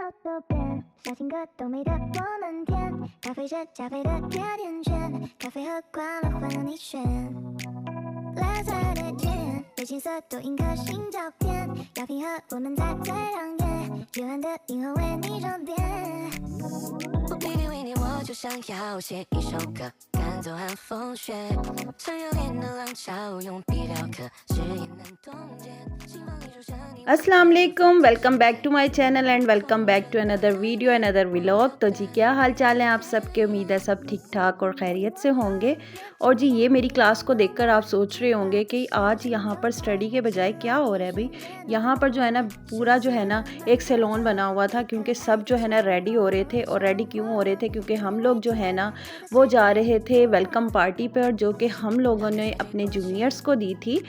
有多变，小情歌都美得我们甜，咖啡是加菲的甜甜圈，咖啡和快乐换你选。蓝色的天，有青色多印颗星照片，药品和我们在最亮眼，幽暗的银河为你装点。我偏偏为你，我就想要写一首歌，赶走寒风雪，想要变得浪潮，用笔雕刻，誓言难冻结，希望你出生。अस्सलाम वालेकुम, welcome back to my channel and welcome back to another video another vlog. तो जी क्या हाल चाल है आप सबके, उम्मीद है सब ठीक ठाक और खैरियत से होंगे। और जी ये मेरी क्लास को देखकर आप सोच रहे होंगे कि आज यहाँ पर स्टडी के बजाय क्या हो रहा है भाई। यहाँ पर जो है ना पूरा जो है ना एक सैलून बना हुआ था, क्योंकि सब जो है ना रेडी हो रहे थे। और रेडी क्यों हो रहे थे, क्योंकि हम लोग जो है ना वो जा रहे थे वेलकम पार्टी पर, जो कि हम लोगों ने अपने जूनियर्स को दी थी।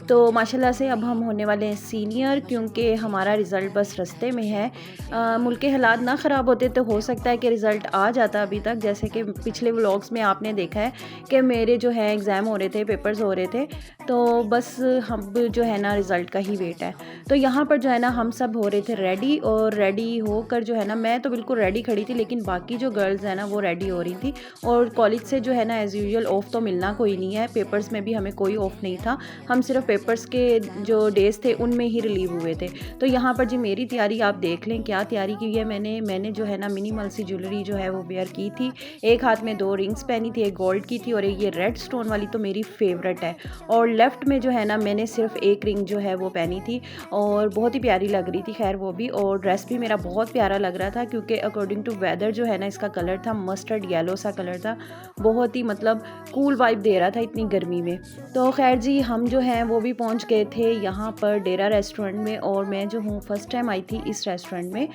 तो माशाल्लाह से अब हम होने वाले हैं सीनियर, क्योंकि हमारा रिज़ल्ट बस रास्ते में है। मुल्क के हालात ना ख़राब होते तो हो सकता है कि रिज़ल्ट आ जाता अभी तक, जैसे कि पिछले व्लॉग्स में आपने देखा है कि मेरे जो है एग्ज़ाम हो रहे थे, पेपर्स हो रहे थे। तो बस हम जो है ना रिज़ल्ट का ही वेट है। तो यहाँ पर जो है ना हम सब हो रहे थे रेडी, और रेडी होकर जो है ना मैं तो बिल्कुल रेडी खड़ी थी, लेकिन बाकी जो गर्ल्स हैं ना वो रेडी हो रही थी। और कॉलेज से जो है ना एज़ यूजुअल ऑफ़ तो मिलना कोई नहीं है, पेपर्स में भी हमें कोई ऑफ़ नहीं था, हम सिर्फ पेपर्स के जो डेज़ थे उनमें ही रिलीव हुए थे। तो यहाँ पर जी मेरी तैयारी आप देख लें, क्या तैयारी की है मैंने जो है ना मिनिमल सी ज्वेलरी जो है वो वेयर की थी। एक हाथ में 2 रिंग्स पहनी थी, एक गोल्ड की थी और एक ये रेड स्टोन वाली तो मेरी फेवरेट है। और लेफ़्ट में जो है ना मैंने सिर्फ एक रिंग जो है वो पहनी थी, और बहुत ही प्यारी लग रही थी खैर वो भी। और ड्रेस भी मेरा बहुत प्यारा लग रहा था, क्योंकि अकॉर्डिंग टू वेदर जो है ना इसका कलर था मस्टर्ड येलो सा कलर था, बहुत ही मतलब कूल वाइब दे रहा था इतनी गर्मी में। तो खैर जी हम जो हैं वो भी पहुंच गए थे यहाँ पर डेरा रेस्टोरेंट में। और मैं जो हूँ फ़र्स्ट टाइम आई थी इस रेस्टोरेंट में।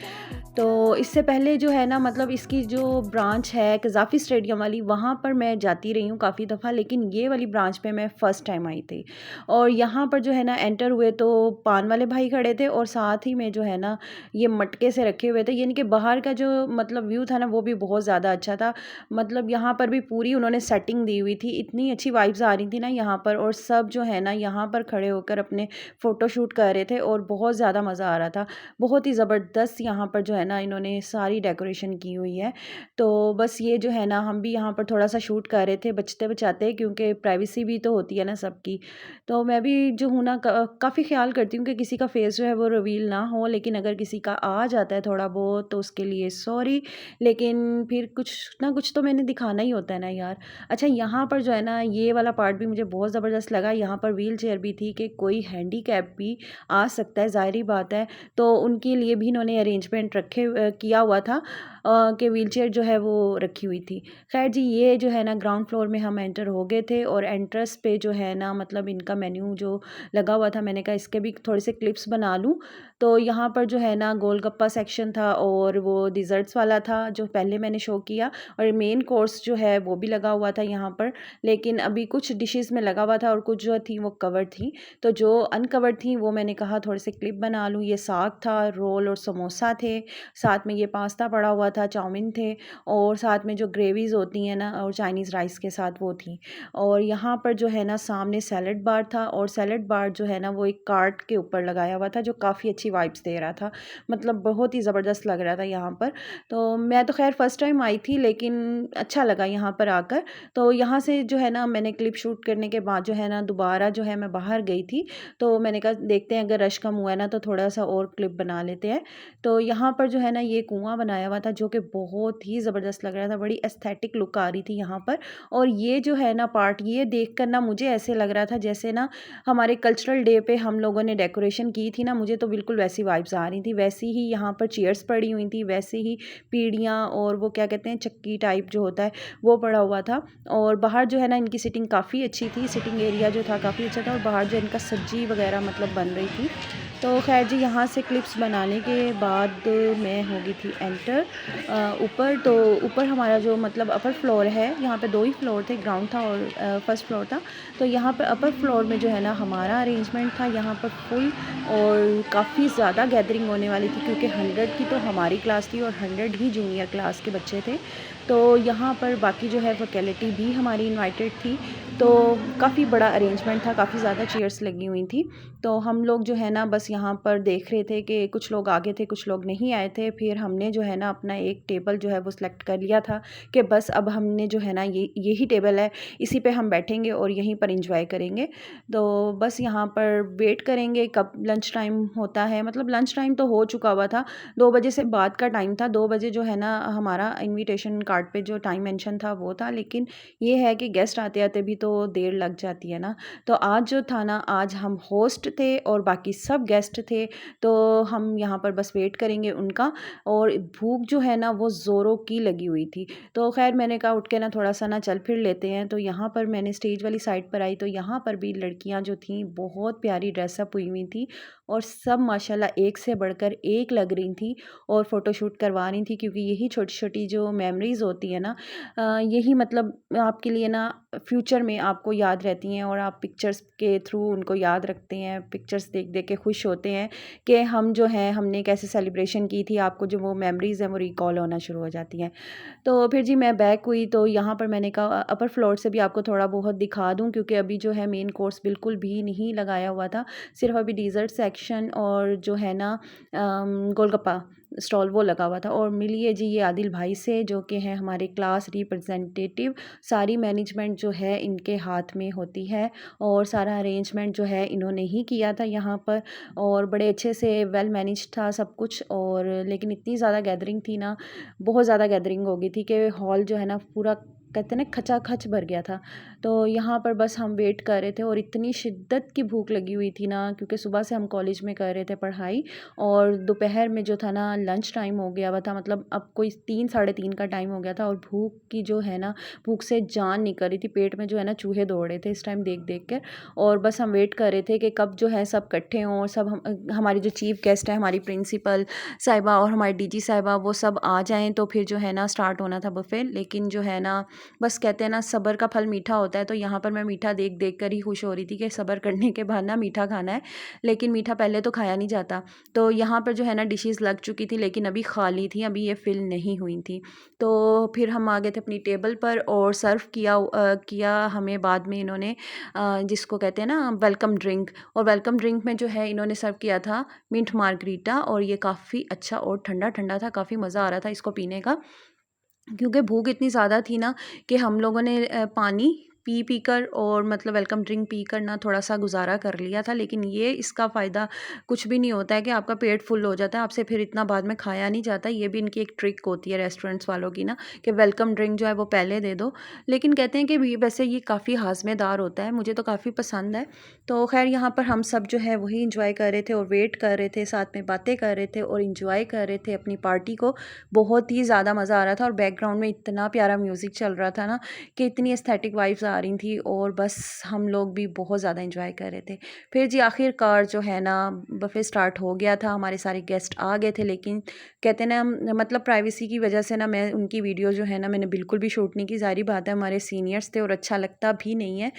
तो इससे पहले जो है ना मतलब इसकी जो ब्रांच है कज़ाफ़ी स्टेडियम वाली, वहाँ पर मैं जाती रही हूँ काफ़ी दफ़ा, लेकिन ये वाली ब्रांच पे मैं फ़र्स्ट टाइम आई थी। और यहाँ पर जो है ना एंटर हुए तो पान वाले भाई खड़े थे, और साथ ही में जो है ना ये मटके से रखे हुए थे, यानी कि बाहर का जो मतलब व्यू था ना वो भी बहुत ज़्यादा अच्छा था। मतलब यहाँ पर भी पूरी उन्होंने सेटिंग दी हुई थी, इतनी अच्छी वाइब्स आ रही थी ना यहाँ पर। और सब जो है ना यहाँ पर खड़े होकर अपने फ़ोटोशूट कर रहे थे, और बहुत ज़्यादा मज़ा आ रहा था। बहुत ही ज़बरदस्त यहाँ पर जो है ना इन्होंने सारी डेकोरेशन की हुई है। तो बस ये जो है ना हम भी यहाँ पर थोड़ा सा शूट कर रहे थे बचते बचाते, क्योंकि प्राइवेसी भी तो होती है ना सबकी। तो मैं भी जो हूँ ना काफ़ी ख्याल करती हूँ कि किसी का फेस जो है वो रिवील ना हो, लेकिन अगर किसी का आ जाता है थोड़ा बहुत तो उसके लिए सॉरी, लेकिन फिर कुछ ना कुछ तो मैंने दिखाना ही होता है ना यार। अच्छा यहाँ पर जो है ना ये वाला पार्ट भी मुझे बहुत ज़बरदस्त लगा। यहाँ पर व्हील चेयर भी थी कि कोई हैंडीकैप भी आ सकता है, ज़ाहिर बात है। तो उनके लिए भी इन्होंने अरेंजमेंट किया हुआ था कि व्हील चेयर जो है वो रखी हुई थी। खैर जी ये जो है ना ग्राउंड फ्लोर में हम एंटर हो गए थे, और एंट्रेंस पे जो है ना मतलब इनका मेन्यू जो लगा हुआ था, मैंने कहा इसके भी थोड़े से क्लिप्स बना लूँ। तो यहाँ पर जो है ना गोलगप्पा सेक्शन था, और वो डिज़र्ट्स वाला था जो पहले मैंने शो किया, और मेन कोर्स जो है वो भी लगा हुआ था यहाँ पर। लेकिन अभी कुछ डिशेज़ में लगा हुआ था और कुछ जो थी वो कवर्ड थी, तो जो अनकवर्ड थी वो मैंने कहा थोड़े से क्लिप बना लूँ। ये साग था, रोल और समोसा थे, साथ में ये पास्ता पड़ा हुआ था, चाउमीन थे, और साथ में जो ग्रेवीज़ होती हैं ना और चाइनीज़ राइस के साथ वो थी। और यहाँ पर जो है ना सामने सैलड बार था, और सैलड बार जो है ना वो एक कार्ट के ऊपर लगाया हुआ था, जो काफ़ी अच्छी वाइब्स दे रहा था, मतलब बहुत ही ज़बरदस्त लग रहा था यहाँ पर। तो मैं तो खैर फ़र्स्ट टाइम आई थी, लेकिन अच्छा लगा यहाँ पर आकर। तो यहाँ से जो है ना मैंने क्लिप शूट करने के बाद जो है ना दोबारा जो है मैं बाहर गई थी। तो मैंने कहा देखते हैं अगर रश कम हुआ है ना तो थोड़ा सा और क्लिप बना लेते हैं। तो यहाँ पर जो है ना ये कुआं बनाया हुआ था, जो कि बहुत ही ज़बरदस्त लग रहा था, बड़ी एस्थेटिक लुक आ रही थी यहाँ पर। और ये जो है ना पार्ट, ये देख कर ना मुझे ऐसे लग रहा था जैसे ना हमारे कल्चरल डे पे हम लोगों ने डेकोरेशन की थी ना, मुझे तो बिल्कुल वैसी वाइब्स आ रही थी। वैसी ही यहाँ पर चेयर्स पड़ी हुई थी, वैसे ही पीढ़ियाँ और वो क्या कहते हैं चक्की टाइप जो होता है वो पड़ा हुआ था। और बाहर जो है ना इनकी सिटिंग काफ़ी अच्छी थी, सिटिंग एरिया जो था काफ़ी अच्छा था, और बाहर जो इनका सब्जी वगैरह मतलब बन रही थी। तो खैर जी यहाँ से क्लिप्स बनाने के बाद मैं हो गई थी एंटर ऊपर। तो ऊपर हमारा जो मतलब अपर फ्लोर है, यहाँ पे 2 ही फ्लोर थे, ग्राउंड था और फर्स्ट फ्लोर था। तो यहाँ पर अपर फ्लोर में जो है ना हमारा अरेंजमेंट था यहाँ पर फुल, और काफ़ी ज़्यादा गैदरिंग होने वाली थी, क्योंकि 100 की तो हमारी क्लास थी और 100 ही जूनियर क्लास के बच्चे थे। तो यहाँ पर बाकी जो है फैकल्टी भी हमारी इनवाइटेड थी। तो काफ़ी बड़ा अरेंजमेंट था, काफ़ी ज़्यादा चेयर्स लगी हुई थी। तो हम लोग जो है ना बस यहाँ पर देख रहे थे कि कुछ लोग आगे थे, कुछ लोग नहीं आए थे। फिर हमने जो है ना अपना एक टेबल जो है वो सिलेक्ट कर लिया था कि बस अब हमने जो है ना यही टेबल है, इसी पे हम बैठेंगे और यहीं पर एंजॉय करेंगे। तो बस यहाँ पर वेट करेंगे कब लंच टाइम होता है। मतलब लंच टाइम तो हो चुका हुआ था, 2 बजे से बाद का टाइम था। 2 बजे जो है ना हमारा इन्विटेशन कार्ड पे जो टाइम मेंशन था वो था, लेकिन ये है कि गेस्ट आते-आते भी तो देर लग जाती है ना। तो आज जो था ना, आज हम होस्ट थे और बाकी सब गेस्ट थे, तो हम यहाँ पर बस वेट करेंगे उनका। और भूख जो है ना वो ज़ोरों की लगी हुई थी। तो ख़ैर मैंने कहा उठ के ना थोड़ा-सा ना चल फिर लेते हैं। तो यहाँ पर मैंने स्टेज वाली साइड पर आई, तो यहाँ पर भी लड़कियाँ जो थीं बहुत प्यारी ड्रेसअप हुई हुई थी और सब माशाल्लाह एक से बढ़कर एक लग रही थी और फ़ोटोशूट करवा रही थी, क्योंकि यही छोटी-छोटी जो मेमोरीज़ होती है ना, यही मतलब आपके लिए ना फ्यूचर में आपको याद रहती हैं और आप पिक्चर्स के थ्रू उनको याद रखते हैं। पिक्चर्स देख-देख के खुश होते हैं कि हम जो हैं हमने कैसे सेलिब्रेशन की थी। आपको जो वो मेमोरीज़ हैं वो रिकॉल होना शुरू हो जाती हैं। तो फिर जी मैं बैक हुई, तो यहाँ पर मैंने कहा अपर फ्लोर से भी आपको थोड़ा बहुत दिखा दूँ, क्योंकि अभी जो है मेन कोर्स बिल्कुल भी नहीं लगाया हुआ था। सिर्फ़ अभी डिज़र्ट सेक्शन और जो है ना गोलगप्पा स्टॉल वो लगा हुआ था। और मिलिए जी ये आदिल भाई से, जो कि हैं हमारे क्लास रिप्रेजेंटेटिव। सारी मैनेजमेंट जो है इनके हाथ में होती है और सारा अरेंजमेंट जो है इन्होंने ही किया था यहाँ पर, और बड़े अच्छे से वेल मैनेज था सब कुछ। और लेकिन इतनी ज़्यादा गैदरिंग थी ना, बहुत ज़्यादा गैदरिंग हो गई थी कि हॉल जो है ना पूरा कहते हैं ना खचाखच भर गया था। तो यहाँ पर बस हम वेट कर रहे थे और इतनी शिद्दत की भूख लगी हुई थी ना, क्योंकि सुबह से हम कॉलेज में कर रहे थे पढ़ाई और दोपहर में जो था ना लंच टाइम हो गया हुआ था। मतलब अब कोई 3 साढ़े 3 का टाइम हो गया था और भूख की जो है ना, भूख से जान निकल रही थी। पेट में जो है ना चूहे दौड़ रहे थे इस टाइम देख कर। और बस हम वेट कर रहे थे कि कब जो है सब इकट्ठे हों और सब हमारी जो चीफ़ गेस्ट है, हमारी प्रिंसिपल साहिबा और हमारी डीजी साहिबा, वो सब आ जाएँ तो फिर जो है ना स्टार्ट होना था बुफ़े। लेकिन जो है ना, बस कहते हैं ना सब्र का फल मीठा होता है, तो यहाँ पर मैं मीठा देख कर ही खुश हो रही थी कि सब्र करने के बाद ना मीठा खाना है। लेकिन मीठा पहले तो खाया नहीं जाता। तो यहाँ पर जो है ना डिशेज़ लग चुकी थी, लेकिन अभी खाली थी, अभी ये फिल नहीं हुई थी। तो फिर हम आ गए थे अपनी टेबल पर और सर्व किया हमें बाद में इन्होंने, जिसको कहते हैं ना वेलकम ड्रिंक। और वेलकम ड्रिंक में जो है इन्होंने सर्व किया था मिंट मार्गरीटा, और ये काफ़ी अच्छा और ठंडा ठंडा था, काफ़ी मज़ा आ रहा था इसको पीने का। क्योंकि भूख इतनी ज़्यादा थी ना कि हम लोगों ने पानी पी कर और मतलब वेलकम ड्रिंक पी कर ना थोड़ा-सा गुज़ारा कर लिया था। लेकिन ये इसका फ़ायदा कुछ भी नहीं होता है कि आपका पेट फुल हो जाता है, आपसे फिर इतना बाद में खाया नहीं जाता। ये भी इनकी एक ट्रिक होती है रेस्टोरेंट्स वालों की ना, कि वेलकम ड्रिंक जो है वो पहले दे दो। लेकिन कहते हैं कि वैसे ये काफ़ी हाज़मेदार होता है, मुझे तो काफ़ी पसंद है। तो ख़ैर यहाँ पर हम सब जो है वही एंजॉय कर रहे थे और वेट कर रहे थे, साथ में बातें कर रहे थे और एंजॉय कर रहे थे अपनी पार्टी को। बहुत ही ज़्यादा मज़ा आ रहा था और बैकग्राउंड में इतना प्यारा म्यूज़िक चल रहा था ना कि इतनी एस्थेटिक वाइब्स आ रही थी और बस हम लोग भी बहुत ज़्यादा एंजॉय कर रहे थे। फिर जी आखिरकार जो है ना बफ़े स्टार्ट हो गया था, हमारे सारे गेस्ट आ गए थे। लेकिन कहते हैं ना मतलब प्राइवेसी की वजह से ना मैं उनकी वीडियो जो है ना मैंने बिल्कुल भी शूट नहीं की। ज़ाहिर बात है हमारे सीनियर्स थे और अच्छा लगता भी नहीं है।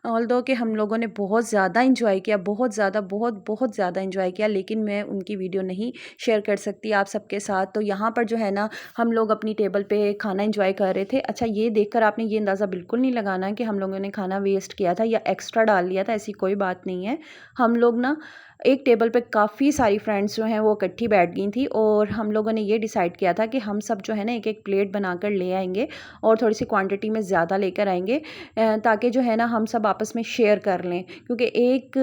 ऑल्दो कि हम लोगों ने बहुत ज़्यादा एंजॉय किया, बहुत ज़्यादा, बहुत ज़्यादा एंजॉय किया, लेकिन मैं उनकी वीडियो नहीं शेयर कर सकती आप सबके साथ। तो यहाँ पर जो है ना हम लोग अपनी टेबल पे खाना एंजॉय कर रहे थे। अच्छा, ये देखकर आपने ये अंदाज़ा बिल्कुल नहीं लगाना कि हम लोगों ने खाना वेस्ट किया था या एक्स्ट्रा डाल लिया था, ऐसी कोई बात नहीं है। हम लोग ना एक टेबल पे काफ़ी सारी फ्रेंड्स जो हैं वो इकट्ठी बैठ गई थी और हम लोगों ने ये डिसाइड किया था कि हम सब जो है ना एक-एक प्लेट बनाकर ले आएँगे और थोड़ी-सी क्वांटिटी में ज़्यादा लेकर आएँगे, ताकि जो है ना हम सब आपस में शेयर कर लें। क्योंकि एक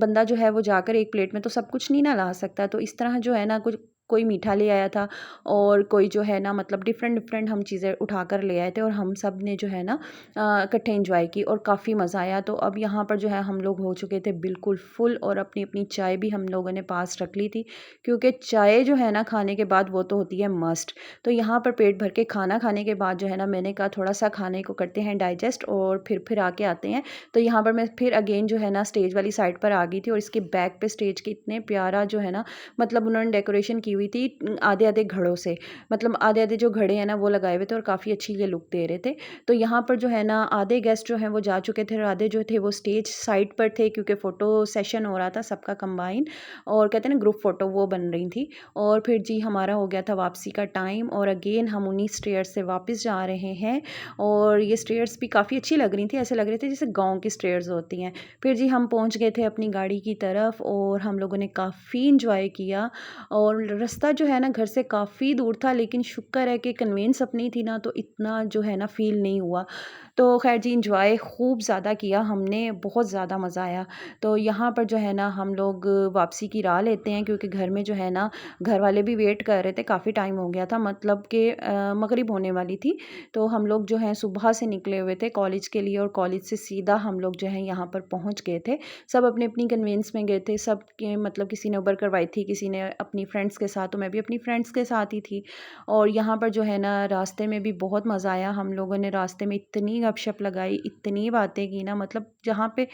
बंदा जो है वो जाकर एक प्लेट में तो सब कुछ नहीं ना ला सकता। तो इस तरह जो है ना कुछ कोई मीठा ले आया था और कोई जो है ना मतलब डिफरेंट हम चीज़ें उठाकर ले आए थे और हम सब ने जो है ना इकट्ठे एंजॉय की और काफ़ी मज़ा आया। तो अब यहाँ पर जो है हम लोग हो चुके थे बिल्कुल फुल और अपनी चाय भी हम लोगों ने पास रख ली थी, क्योंकि चाय जो है ना खाने के बाद वो तो होती है मस्ट। तो यहाँ पर पेट भर के खाना खाने के बाद जो है ना मैंने कहा थोड़ा सा खाने को करते हैं डाइजेस्ट और फिर आके आते हैं। तो यहाँ पर मैं फिर अगेन जो है ना स्टेज वाली साइड पर आ गई थी और इसके बैक पे स्टेज के इतने प्यारा जो है ना मतलब उन्होंने डेकोरेशन की हुई थी आधे आधे घड़ों से, मतलब आधे आधे जो घड़े हैं ना वो लगाए हुए थे और काफ़ी अच्छी ये लुक दे रहे थे। तो यहाँ पर जो है ना आधे गेस्ट जो हैं वो जा चुके थे और आधे जो थे वो स्टेज साइड पर थे, क्योंकि फ़ोटो सेशन हो रहा था सबका कंबाइन, और कहते हैं ना ग्रुप फ़ोटो, वो बन रही थी। और फिर जी हमारा हो गया था वापसी का टाइम, और अगेन हम उन्हीं स्टेयर्स से वापस जा रहे हैं। और ये स्टेयर्स भी काफ़ी अच्छी लग रही थी, ऐसे लग रहे थे जैसे गाँव की स्टेयर्स होती हैं। फिर जी हम पहुँच गए थे अपनी गाड़ी की तरफ और हम लोगों ने काफ़ी इंजॉय किया। और रास्ता जो है ना घर से काफ़ी दूर था, लेकिन शुक्र है कि कन्वेंस अपनी थी ना, तो इतना जो है ना फ़ील नहीं हुआ। तो खैर जी इंजॉय खूब ज़्यादा किया हमने, बहुत ज़्यादा मज़ा आया। तो यहाँ पर जो है ना हम लोग वापसी की राह लेते हैं, क्योंकि घर में जो है ना घर वाले भी वेट कर रहे थे, काफ़ी टाइम हो गया था, मतलब कि मगरिब होने वाली थी। तो हम लोग जो हैं सुबह से निकले हुए थे कॉलेज के लिए, और कॉलेज से सीधा हम लोग जो है यहाँ पर पहुँच गए थे। सब अपनी अपनी कन्वेंस में गए थे, सब के मतलब किसी ने उबर करवाई थी, किसी ने अपनी फ्रेंड्स के साथ, तो मैं भी अपनी फ्रेंड्स के साथ ही थी। और यहाँ पर जो है ना रास्ते में भी बहुत मज़ा आया, हम लोगों ने रास्ते में इतनी गपशप लगाई, इतनी बातें की ना, मतलब जहाँ पे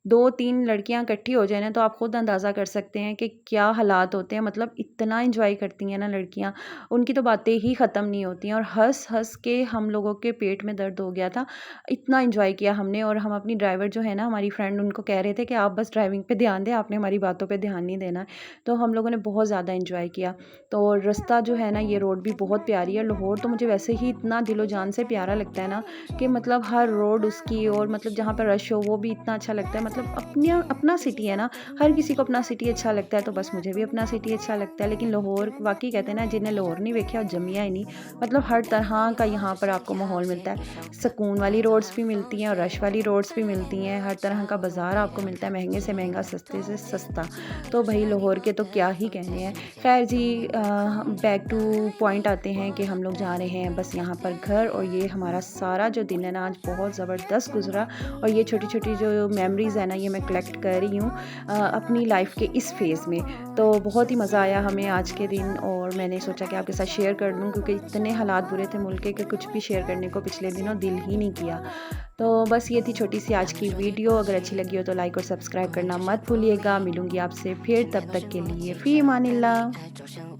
2-3 लड़कियाँ इकट्ठी हो जाए ना, तो आप खुद अंदाज़ा कर सकते हैं कि क्या हालात होते हैं। मतलब इतना एंजॉय करती हैं ना लड़कियाँ, उनकी तो बातें ही ख़त्म नहीं होती हैं, और हँस-हँस के हम लोगों के पेट में दर्द हो गया था। इतना एंजॉय किया हमने, और हम अपनी ड्राइवर जो है ना हमारी फ्रेंड, उनको कह रहे थे कि आप बस ड्राइविंग पे ध्यान दें, आपने हमारी बातों पे ध्यान नहीं देना है। तो हम लोगों ने बहुत ज़्यादा एंजॉय किया। तो रास्ता जो है ना, ये रोड भी बहुत प्यारी है। लाहौर तो मुझे वैसे ही इतना दिलो-जान से प्यारा लगता है ना, कि मतलब हर रोड उसकी, और मतलब जहाँ पर रश हो वो भी इतना अच्छा लगता है। मतलब अपना सिटी है ना, हर किसी को अपना सिटी अच्छा लगता है, तो बस मुझे भी अपना सिटी अच्छा लगता है। लेकिन लाहौर वाक़ई कहते हैं ना, जिन्हें लाहौर नहीं देखा वो जमिया ही नहीं। मतलब हर तरह का यहाँ पर आपको माहौल मिलता है। सुकून वाली रोड्स भी मिलती हैं और रश वाली रोड्स भी मिलती हैं। हर तरह का बाज़ार आपको मिलता है, महंगे से महंगा, सस्ते से सस्ता। तो भई लाहौर के तो क्या ही कहने हैं। खैर जी बैक टू पॉइंट आते हैं कि हम लोग जा रहे हैं बस यहाँ पर घर, और ये हमारा सारा जो दिन है ना आज बहुत ज़बरदस्त गुज़रा। और ये छोटी-छोटी जो मेमोरीज़ है ना, ये मैं कलेक्ट कर रही हूँ अपनी लाइफ के इस फ़ेज़ में। तो बहुत ही मज़ा आया हमें आज के दिन, और मैंने सोचा कि आपके साथ शेयर कर दूँ, क्योंकि इतने हालात बुरे थे मुल्क के कि कुछ भी शेयर करने को पिछले दिनों दिल ही नहीं किया। तो बस ये थी छोटी सी आज की वीडियो। अगर अच्छी लगी हो तो लाइक और सब्सक्राइब करना मत भूलिएगा। मिलूँगी आपसे फिर, तब तक के लिए फ़ी अमानिल्लाह।